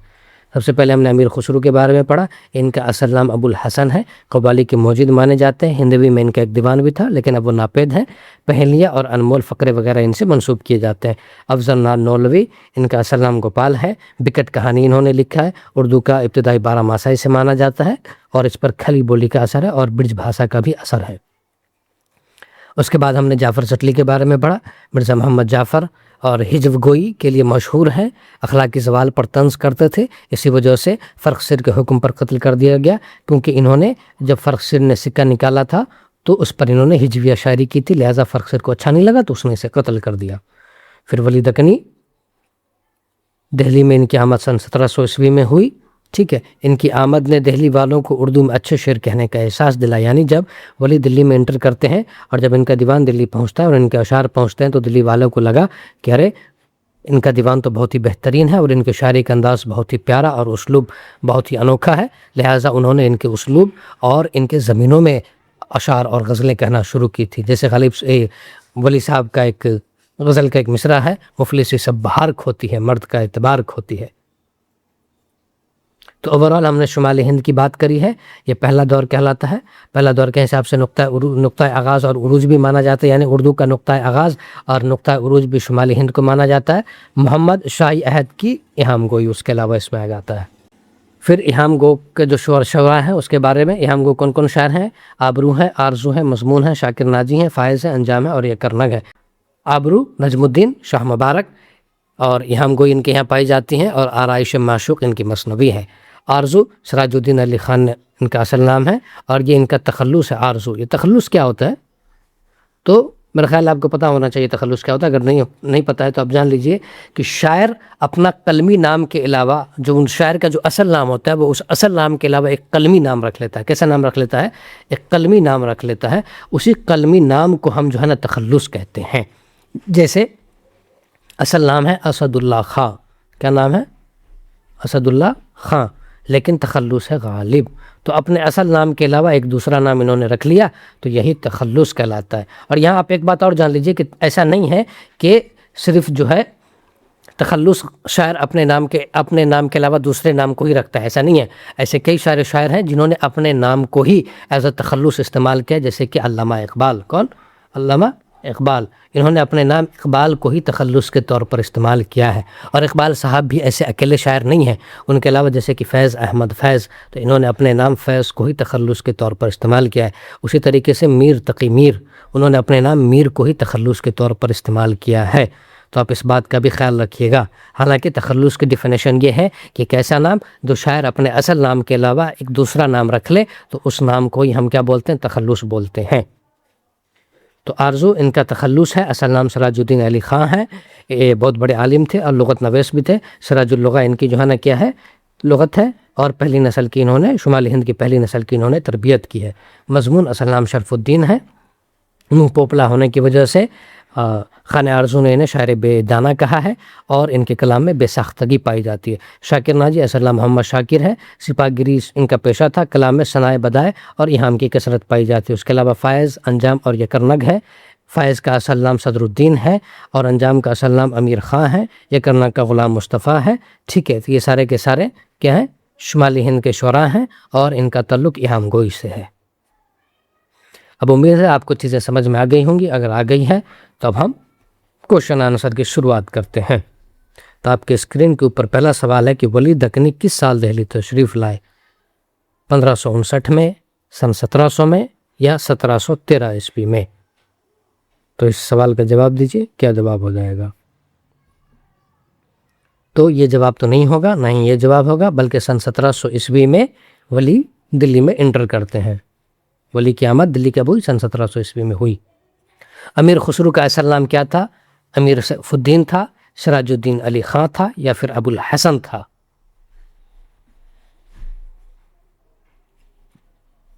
سب سے پہلے ہم نے امیر خسرو کے بارے میں پڑھا۔ ان کا اصل نام ابو الحسن ہے، قوالی کے موجد مانے جاتے ہیں۔ ہندوی میں ان کا ایک دیوان بھی تھا لیکن اب وہ ناپید ہیں۔ پہلیہ اور انمول فقرے وغیرہ ان سے منسوب کیے جاتے ہیں۔ افضل نام نولوی، ان کا اصل نام گوپال ہے۔ بکٹ کہانی انہوں نے لکھا ہے۔ اردو کا ابتدائی 12 ماسائی سے مانا جاتا ہے اور اس پر کھلی بولی کا اثر ہے اور برج بھاشا کا بھی اثر ہے۔ اس کے بعد ہم نے جعفر سٹلی کے بارے میں پڑھا۔ مرزا محمد جعفر اور ہجو گوئی کے لیے مشہور ہیں، اخلاقی زوال پر طنز کرتے تھے، اسی وجہ سے فرخ سر کے حکم پر قتل کر دیا گیا، کیونکہ انہوں نے جب فرخ سر نے سکہ نکالا تھا تو اس پر انہوں نے ہجویہ شاعری کی تھی، لہٰذا فرخ سر کو اچھا نہیں لگا تو اس نے اسے قتل کر دیا۔ پھر ولی دکنی، دہلی میں ان کی آمد سن 1700 میں ہوئی، ٹھیک ہے۔ ان کی آمد نے دہلی والوں کو اردو میں اچھے شعر کہنے کا احساس دلایا، یعنی جب ولی دلی میں انٹر کرتے ہیں اور جب ان کا دیوان دلی پہنچتا ہے اور ان کے اشعار پہنچتے ہیں تو دلی والوں کو لگا کہ ارے ان کا دیوان تو بہت ہی بہترین ہے اور ان کے شاعری کا انداز بہت ہی پیارا اور اسلوب بہت ہی انوکھا ہے، لہٰذا انہوں نے ان کے اسلوب اور ان کے زمینوں میں اشعار اور غزلیں کہنا شروع کی تھی۔ جیسے غالب ولی صاحب کا ایک غزل کا ایک مصرع ہے، مفلسی سب بہار کھوتی ہے، مرد کا اعتبار کھوتی ہے۔ تو اوورال ہم نے شمالی ہند کی بات کری ہے، یہ پہلا دور کہلاتا ہے۔ پہلا دور کے حساب سے نقطۂ آغاز اور عروج بھی مانا جاتا ہے، یعنی اردو کا نقطۂ آغاز اور نقطۂ عروج بھی شمالی ہند کو مانا جاتا ہے۔ محمد شاہی عہد کی ایہام گوئی اس کے علاوہ اس میں آ جاتا ہے۔ پھر ایہام گو کے جو شعراء ہیں اس کے بارے میں، ایہام گو کون کون شاعر ہیں؟ آبرو ہیں، آرزو ہیں، مضمون ہیں، شاکر ناجی ہیں، فائز ہیں، انجام ہے اور یہ کرنگ ہے۔ آبرو نجم الدین شاہ مبارک اور ایہام گوئی ان کے یہاں پائی جاتی ہیں اور آرائش معشوق ان کی مثنوی ہے۔ آرزو سراج الدین علی خان نے ان کا اصل نام ہے اور یہ ان کا تخلص ہے آرزو۔ یہ تخلص کیا ہوتا ہے؟ تو میرا خیال آپ کو پتہ ہونا چاہیے تخلص کیا ہوتا ہے، اگر نہیں پتہ ہے تو آپ جان لیجئے کہ شاعر اپنا قلمی نام کے علاوہ، جو ان شاعر کا جو اصل نام ہوتا ہے وہ اس اصل نام کے علاوہ ایک قلمی نام رکھ لیتا ہے۔ کیسا نام رکھ لیتا ہے؟ ایک قلمی نام رکھ لیتا ہے۔ اسی قلمی نام کو ہم جو ہے نا تخلص کہتے ہیں۔ جیسے اصل نام ہے اسد اللہ خاں، کیا نام ہے؟ اسد اللہ خاں، لیکن تخلص ہے غالب۔ تو اپنے اصل نام کے علاوہ ایک دوسرا نام انہوں نے رکھ لیا تو یہی تخلص کہلاتا ہے۔ اور یہاں آپ ایک بات اور جان لیجئے کہ ایسا نہیں ہے کہ صرف جو ہے تخلص شاعر اپنے نام کے علاوہ دوسرے نام کو ہی رکھتا ہے، ایسا نہیں ہے۔ ایسے کئی سارے شاعر ہیں جنہوں نے اپنے نام کو ہی ایز اے تخلص استعمال کیا، جیسے کہ علامہ اقبال۔ کون؟ علامہ اقبال، انہوں نے اپنے نام اقبال کو ہی تخلص کے طور پر استعمال کیا ہے۔ اور اقبال صاحب بھی ایسے اکیلے شاعر نہیں ہیں، ان کے علاوہ جیسے کہ فیض احمد فیض، تو انہوں نے اپنے نام فیض کو ہی تخلص کے طور پر استعمال کیا ہے۔ اسی طریقے سے میر تقی میر، انہوں نے اپنے نام میر کو ہی تخلص کے طور پر استعمال کیا ہے۔ تو آپ اس بات کا بھی خیال رکھیے گا۔ حالانکہ تخلص کی ڈیفینیشن یہ ہے کہ ایک ایسا نام جو شاعر اپنے اصل نام کے علاوہ ایک دوسرا نام رکھ لے تو اس نام کو ہی ہم کیا بولتے ہیں؟ تخلص بولتے ہیں۔ تو آرزو ان کا تخلص ہے، اصل نام سراج الدین علی خاں ہے۔ یہ بہت بڑے عالم تھے اور لغت نویس بھی تھے۔ سراج اللغہ ان کی جو ہے نا کیا ہے؟ لغت ہے، اور پہلی نسل کی انہوں نے شمالی ہند کی پہلی نسل کی انہوں نے تربیت کی ہے۔ مضمون اصل نام شرف الدین ہے، منہ پوپلا ہونے کی وجہ سے خان آرزو نے انہیں شاعر بے دانہ کہا ہے اور ان کے کلام میں بے ساختگی پائی جاتی ہے۔ شاکر ناجی اصل نام محمد شاکر ہے، سپاہ گیری ان کا پیشہ تھا، کلام میں ثنائے بدائے اور ایہام کی کثرت پائی جاتی ہے۔ اس کے علاوہ فائز، انجام اور یکرنگ ہے۔ فائز کا اصل نام صدر الدین ہے اور انجام کا اصل نام امیر خاں ہے، یکرنگ کا غلام مصطفیٰ ہے، ٹھیک ہے۔ تو یہ سارے کے سارے کیا ہیں؟ شمالی ہند کے شعراء ہیں اور ان کا تعلق ایہام گوئی سے ہے۔ اب امید ہے آپ کو چیزیں سمجھ میں آ گئی ہوں گی، اگر آ گئی ہیں تو اب ہم کوشچن آنسر کی شروعات کرتے ہیں۔ تو آپ کے اسکرین کے اوپر پہلا سوال ہے کہ ولی دکنی کس سال دہلی تشریف لائے؟ 1559 میں، سن 1700 میں یا 1713 عیسوی میں؟ تو اس سوال کا جواب دیجیے، کیا جواب ہو جائے گا؟ تو یہ جواب تو نہیں ہوگا، نہ ہی یہ جواب ہوگا، بلکہ سن 1700 عیسوی میں ولی دلی میں انٹر کرتے ہیں۔ ولی کی آمد دلی کب ہوئی؟ سن 1700 عیسوی میں ہوئی۔ امیر خسرو کا اصل نام کیا تھا؟ امیر سیف الدین تھا، سراج الدین علی خاں تھا یا پھر ابو الحسن تھا؟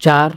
4,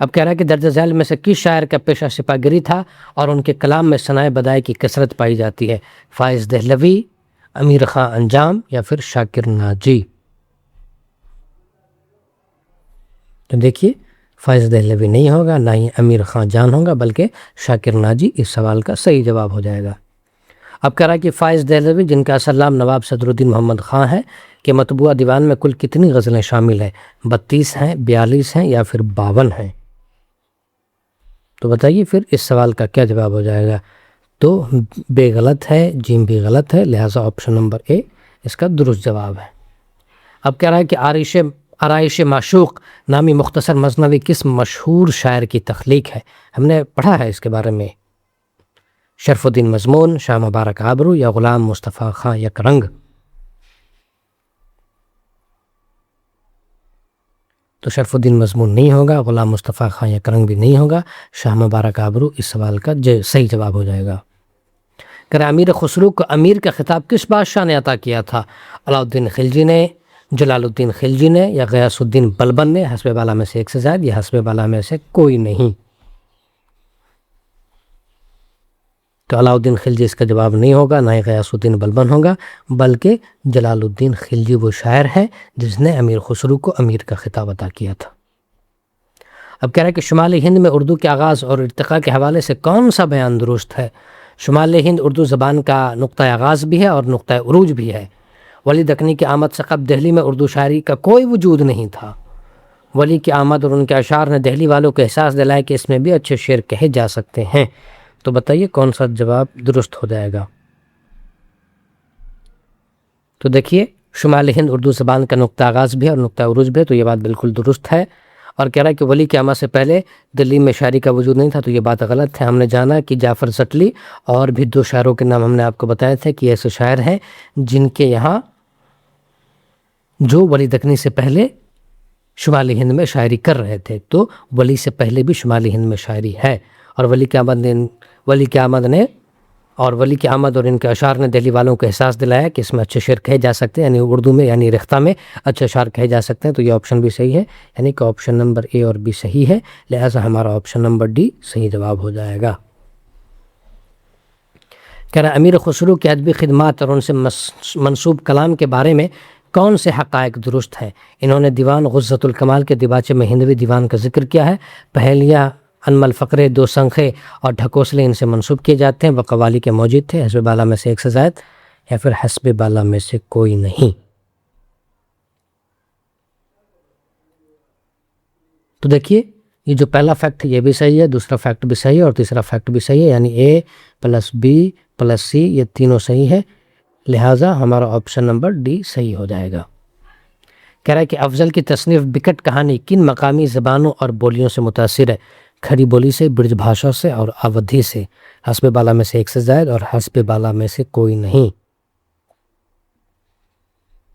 اب کہہ رہا ہے کہ درج ذیل میں سے کس شاعر کا پیشہ سپاہگری تھا اور ان کے کلام میں ثنائے بدائے کی کثرت پائی جاتی ہے؟ فائز دہلوی، امیر خاں انجام یا پھر شاکر ناجی؟ تو دیکھیے فائز دہلوی نہیں ہوگا، نہ ہی امیر خاں جان ہوگا، بلکہ شاکر ناجی اس سوال کا صحیح جواب ہو جائے گا۔ اب کہہ رہا ہے کہ فائز دہلوی جن کا اصل نام نواب صدر الدین محمد خاں ہے کہ مطبوعہ دیوان میں کل کتنی غزلیں شامل ہیں؟ 32 ہیں، 42 ہیں یا پھر 52 ہیں؟ تو بتائیے پھر اس سوال کا کیا جواب ہو جائے گا؟ تو بے غلط ہے، جیم بھی غلط ہے، لہٰذا آپشن نمبر اے اس کا درست جواب ہے۔ اب کہہ رہا ہے کہ آرائش معشوق نامی مختصر مثنوی کس مشہور شاعر کی تخلیق ہے؟ ہم نے پڑھا ہے اس کے بارے میں، شرف الدین مضمون، شاہ مبارک آبرو یا غلام مصطفیٰ خاں یک رنگ؟ تو شرف الدین مضمون نہیں ہوگا، غلام مصطفیٰ خاں یک رنگ بھی نہیں ہوگا، شاہ مبارک آبرو اس سوال کا صحیح جواب ہو جائے گا۔ کہ امیر خسرو کو امیر کا خطاب کس بادشاہ نے عطا کیا تھا؟ علاؤالدین خلجی نے، جلال الدین خلجی نے یا غیاث الدین بلبن نے؟ حسب بالا میں سے ایک سے زائد یا حسب بالا میں سے کوئی نہیں۔ تو علاؤالدین خلجی اس کا جواب نہیں ہوگا، نہ ہی غیاث الدین بلبن ہوگا، بلکہ جلال الدین خلجی وہ شاعر ہے جس نے امیر خسرو کو امیر کا خطاب عطا کیا تھا۔ اب کہہ رہا ہے کہ شمال ہند میں اردو کے آغاز اور ارتقاء کے حوالے سے کون سا بیان درست ہے؟ شمال ہند اردو زبان کا نقطہ آغاز بھی ہے اور نقطہ عروج بھی ہے۔ ولی دکنی کی آمد سے قبل دہلی میں اردو شاعری کا کوئی وجود نہیں تھا۔ ولی کی آمد اور ان کے اشعار نے دہلی والوں کو احساس دلایا کہ اس میں بھی اچھے شعر کہے جا سکتے ہیں۔ تو بتائیے کون سا جواب درست ہو جائے گا؟ تو دیکھیے شمال ہند اردو زبان کا نقطہ آغاز بھی ہے اور نقطہ عروج بھی ہے، تو یہ بات بالکل درست ہے۔ اور کہہ رہا ہے کہ ولی کی آمد سے پہلے دلی میں شاعری کا وجود نہیں تھا، تو یہ بات غلط ہے۔ ہم نے جانا کہ جعفر زٹلی اور بھی 2 شاعروں کے نام ہم نے آپ کو بتائے تھے کہ ایسے شاعر ہیں جن کے یہاں جو ولی دکنی سے پہلے شمالی ہند میں شاعری کر رہے تھے، تو ولی سے پہلے بھی شمالی ہند میں شاعری ہے، اور ولی کی آمد اور ان کے اشعار نے دہلی والوں کو احساس دلایا کہ اس میں اچھے شعر کہے جا سکتے ہیں، یعنی اردو میں یعنی رختہ میں اچھے اشعار کہے جا سکتے ہیں۔ تو یہ آپشن بھی صحیح ہے، یعنی کہ آپشن نمبر اے اور بی صحیح ہے، لہٰذا ہمارا آپشن نمبر ڈی صحیح جواب ہو جائے گا۔ کہہ رہا امیر خسرو کی ادبی خدمات اور ان سے منسوب کلام کے بارے میں کون سے حقائق درست ہیں؟ انہوں نے دیوان غزۃ الکمال کے دیباچے میں ہندوی دیوان کا ذکر کیا ہے، پہیلیاں، انمل فقرے، 2 سنخے اور ڈھکوسلے ان سے منسوب کیے جاتے ہیں، وہ قوالی کے موجود تھے، حسب بالا میں سے ایک سے زائد یا پھر حسب بالا میں سے کوئی نہیں؟ تو دیکھیے یہ جو پہلا فیکٹ ہے یہ بھی صحیح ہے، دوسرا فیکٹ بھی صحیح ہے اور تیسرا فیکٹ بھی صحیح ہے، یعنی اے پلس بی پلس سی یہ تینوں صحیح ہے، لہٰذا ہمارا آپشن نمبر ڈی صحیح ہو جائے گا۔ کہہ رہا ہے کہ افضل کی تصنیف بکٹ کہانی کن مقامی زبانوں اور بولیوں سے متاثر ہے؟ کھڑی بولی سے، برج بھاشا سے اور اودھی سے۔ حسب بالا میں سے ایک سے زائد اور حسب بالا میں سے کوئی نہیں۔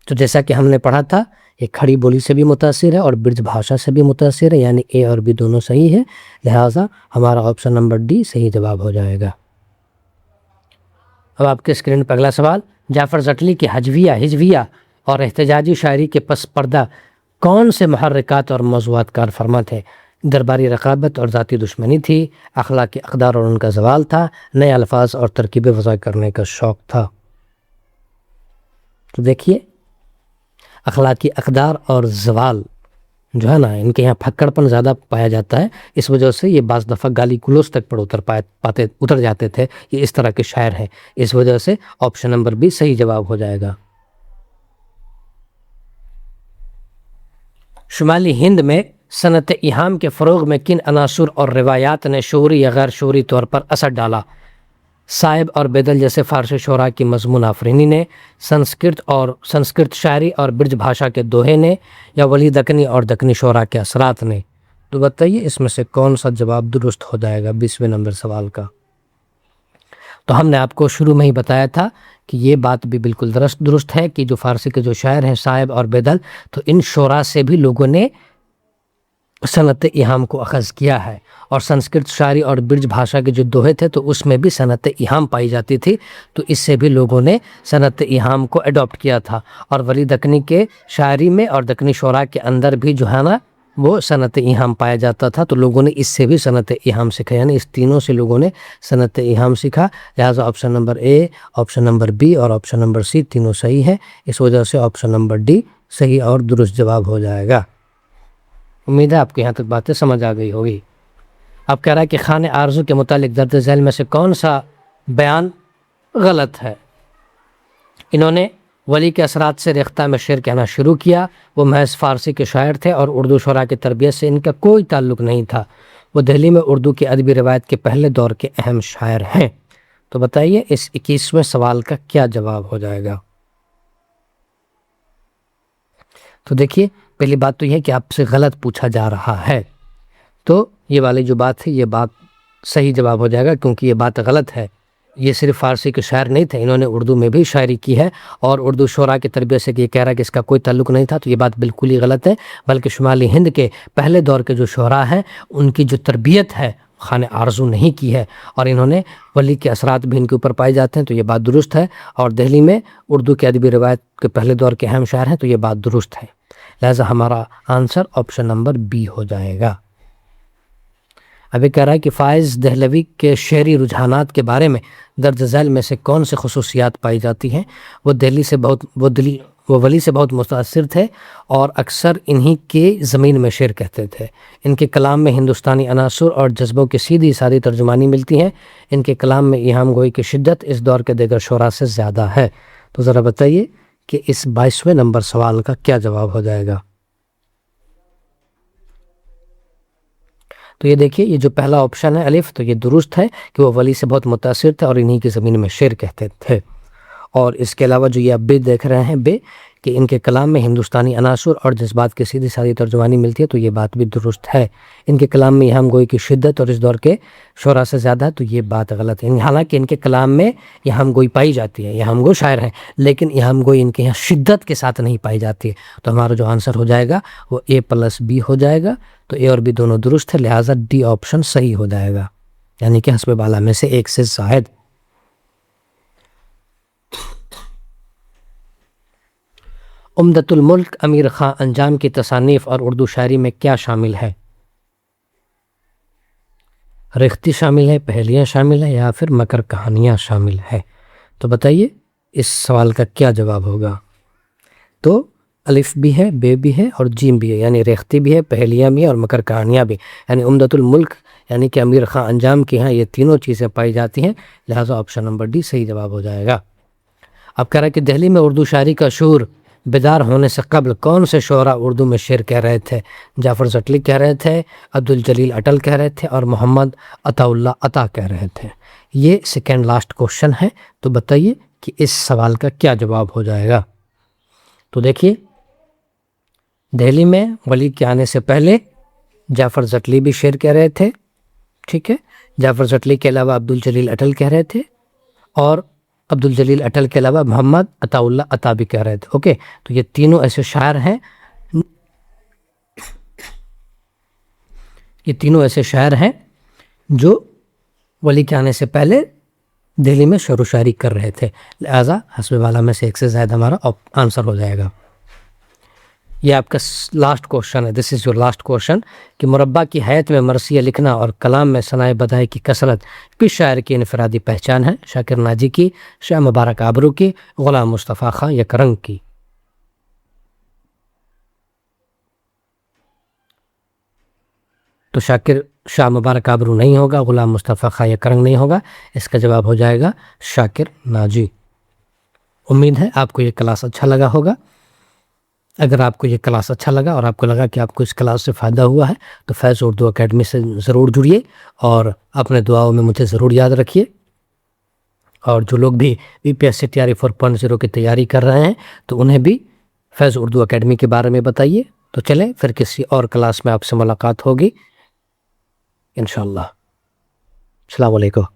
تو جیسا کہ ہم نے پڑھا تھا یہ کھڑی بولی سے بھی متاثر ہے اور برج بھاشا سے بھی متاثر ہے، یعنی اے اور بی دونوں صحیح ہے، لہٰذا ہمارا آپشن نمبر ڈی صحیح جواب ہو جائے گا۔ اب آپ کے اسکرین پر اگلا سوال، جعفر زٹلی کی ہجویہ اور احتجاجی شاعری کے پس پردہ کون سے محرکات اور موضوعات کار فرما تھے؟ درباری رقابت اور ذاتی دشمنی تھی، اخلاقی اقدار اور ان کا زوال تھا، نئے الفاظ اور ترکیبیں وضع کرنے کا شوق تھا؟ تو دیکھیے اخلاقی اقدار اور زوال جو ہے نا ان کے یہاں پھکڑپن زیادہ پایا جاتا ہے، اس وجہ سے یہ بعض دفعہ گالی گلوچ تک پر اتر جاتے تھے، یہ اس طرح کے شاعر ہیں، اس وجہ سے آپشن نمبر بی صحیح جواب ہو جائے گا۔ شمالی ہند میں صنعت ایہام کے فروغ میں کن عناصر اور روایات نے شعوری یا غیر شعوری طور پر اثر ڈالا؟ صائب اور بیدل جیسے فارسی شعراء کی مضمون آفرینی نے، سنسکرت شاعری اور برج بھاشا کے دوہے نے، یا ولی دکنی اور دکنی شعراء کے اثرات نے؟ تو بتائیے اس میں سے کون سا جواب درست ہو جائے گا 20ویں نمبر سوال کا؟ تو ہم نے آپ کو شروع میں ہی بتایا تھا کہ یہ بات بھی بالکل درست ہے کہ جو فارسی کے جو شاعر ہیں صائب اور بیدل، تو ان شعراء سے بھی لوگوں نے صنعت ایہام کو اخذ کیا ہے، اور سنسکرت شاعری اور برج بھاشا کے جو دوہے تھے تو اس میں بھی صنعت ایہام پائی جاتی تھی، تو اس سے بھی لوگوں نے صنعت ایہام کو اڈاپٹ کیا تھا، اور ولی دکنی کے شاعری میں اور دکنی شعراء کے اندر بھی جو ہے نا وہ صنعت ایہام پایا جاتا تھا، تو لوگوں نے اس سے بھی صنعت ایہام سیکھا، یعنی اس تینوں سے لوگوں نے صنعت ایہام سیکھا. لہٰذا option number a, option number be اور آپشن نمبر سی تینوں صحیح ہے. اس وجہ سے آپشن نمبر ڈی صحیح اور درست جواب ہو جائے گا. امید ہے آپ کو یہاں تک باتیں سمجھ آ گئی ہوگی. اب کہہ رہا ہے کہ خانِ آرزو کے متعلق درج ذیل میں سے کون سا بیان غلط ہے؟ انہوں نے ولی کے اثرات سے ریختہ میں شعر کہنا شروع کیا. وہ محض فارسی کے شاعر تھے اور اردو شعراء کی تربیت سے ان کا کوئی تعلق نہیں تھا. وہ دہلی میں اردو کی ادبی روایت کے پہلے دور کے اہم شاعر ہیں. تو بتائیے اس 21ویں سوال کا کیا جواب ہو جائے گا؟ تو دیکھیے پہلی بات تو یہ ہے کہ آپ سے غلط پوچھا جا رہا ہے، تو یہ والی جو بات ہے یہ بات صحیح جواب ہو جائے گا، کیونکہ یہ بات غلط ہے. یہ صرف فارسی کے شاعر نہیں تھے، انہوں نے اردو میں بھی شاعری کی ہے، اور اردو شعراء کی تربیت سے یہ کہہ رہا ہے کہ اس کا کوئی تعلق نہیں تھا، تو یہ بات بالکل ہی غلط ہے. بلکہ شمالی ہند کے پہلے دور کے جو شعراء ہیں ان کی جو تربیت ہے خانِ آرزو نہیں کی ہے، اور انہوں نے ولی کے اثرات بھی ان کے اوپر پائے جاتے ہیں، تو یہ بات درست ہے. اور دہلی میں اردو کی ادبی روایت کے پہلے دور کے اہم شاعر ہیں، تو یہ بات درست ہے. لہٰذا ہمارا آنسر آپشن نمبر بی ہو جائے گا. ابھی کہہ رہا ہے کہ فائز دہلوی کے شعری رجحانات کے بارے میں درج ذیل میں سے کون سے خصوصیات پائی جاتی ہیں؟ وہ ولی سے بہت متاثر تھے اور اکثر انہی کے زمین میں شعر کہتے تھے. ان کے کلام میں ہندوستانی عناصر اور جذبوں کی سیدھی سادھی ترجمانی ملتی ہیں. ان کے کلام میں ایہام گوئی کی شدت اس دور کے دیگر شعراء سے زیادہ ہے. تو ذرا بتائیے کہ اس 22ویں نمبر سوال کا کیا جواب ہو جائے گا؟ تو یہ دیکھیے یہ جو پہلا آپشن ہے الف، تو یہ درست ہے کہ وہ ولی سے بہت متاثر تھے اور انہی کی زمین میں شعر کہتے تھے. اور اس کے علاوہ جو یہ آپ بے دیکھ رہے ہیں بے، کہ ان کے کلام میں ہندوستانی عناصر اور جذبات کی سیدھی سادھی ترجمانی ملتی ہے، تو یہ بات بھی درست ہے. ان کے کلام میں ایہام گوئی کی شدت اور اس دور کے شعراء سے زیادہ ہے، تو یہ بات غلط ہے. حالانکہ ان کے کلام میں ایہام گوئی پائی جاتی ہے، ایہام گو شاعر ہیں، لیکن ایہام گوئی ان کے یہاں شدت کے ساتھ نہیں پائی جاتی ہے. تو ہمارا جو آنسر ہو جائے گا وہ اے پلس بی ہو جائے گا. تو اے اور بی دونوں درست ہے، لہٰذا ڈی آپشن صحیح ہو جائے گا، یعنی کہ حسب بالا میں سے ایک سے زائد. عمدۃ الملک امیر خاں انجام کی تصانیف اور اردو شاعری میں کیا شامل ہے؟ ریختی شامل ہے، پہیلیاں شامل ہے، یا پھر مکر کہانیاں شامل ہے؟ تو بتائیے اس سوال کا کیا جواب ہوگا؟ تو الف بھی ہے، بے بھی ہے اور جیم بھی ہے، یعنی ریختی بھی ہے، پہیلیاں بھی ہیں اور مکر کہانیاں بھی. یعنی عمدۃ الملک یعنی کہ امیر خاں انجام کے ہاں یہ تینوں چیزیں پائی جاتی ہیں، لہٰذا آپشن نمبر ڈی صحیح جواب ہو جائے گا. اب کہہ رہا ہے کہ دہلی میں اردو شاعری کا شعور بیدار ہونے سے قبل کون سے شعراء اردو میں شعر کہہ رہے تھے؟ جعفر زٹلی کہہ رہے تھے، عبدالجلیل اٹل کہہ رہے تھے، اور محمد عطا اللہ عطا کہہ رہے تھے. یہ سیکنڈ لاسٹ کوشچن ہے. تو بتائیے کہ اس سوال کا کیا جواب ہو جائے گا؟ تو دیکھیے دہلی میں ولی کے آنے سے پہلے جعفر زٹلی بھی شعر کہہ رہے تھے، ٹھیک ہے. جعفر زٹلی کے علاوہ عبدالجلیل اٹل کہہ رہے تھے، اور عبدالجلیل اٹل کے علاوہ محمد عطا اللہ عطا بھی کہہ رہے تھے. اوکے، تو یہ تینوں ایسے شاعر ہیں، یہ تینوں ایسے شاعر ہیں جو ولی کے آنے سے پہلے دہلی میں شعر و شاعری کر رہے تھے. لہٰذا حسب والا میں سے ایک سے زائد ہمارا آنسر ہو جائے گا. یہ آپ کا لاسٹ کوشچن ہے، دس از یور لاسٹ کوشچن، کہ مربع کی حیات میں مرثیہ لکھنا اور کلام میں ثنائے بدائع کی کثرت کس شاعر کی انفرادی پہچان ہے؟ شاکر ناجی کی، شاہ مبارک آبرو کی، غلام مصطفیٰ خاں یکرنگ کی؟ تو شاہ مبارک آبرو نہیں ہوگا، غلام مصطفیٰ خاں یکرنگ نہیں ہوگا. اس کا جواب ہو جائے گا شاکر ناجی. امید ہے آپ کو یہ کلاس اچھا لگا ہوگا. اگر آپ کو یہ کلاس اچھا لگا اور آپ کو لگا کہ آپ کو اس کلاس سے فائدہ ہوا ہے تو فیض اردو اکیڈمی سے ضرور جڑیے اور اپنے دعاؤں میں مجھے ضرور یاد رکھیے. اور جو لوگ بھی BPSC TRE 4.0 کی تیاری کر رہے ہیں تو انہیں بھی فیض اردو اکیڈمی کے بارے میں بتائیے. تو چلیں پھر کسی اور کلاس میں آپ سے ملاقات ہوگی انشاءاللہ. السلام علیکم.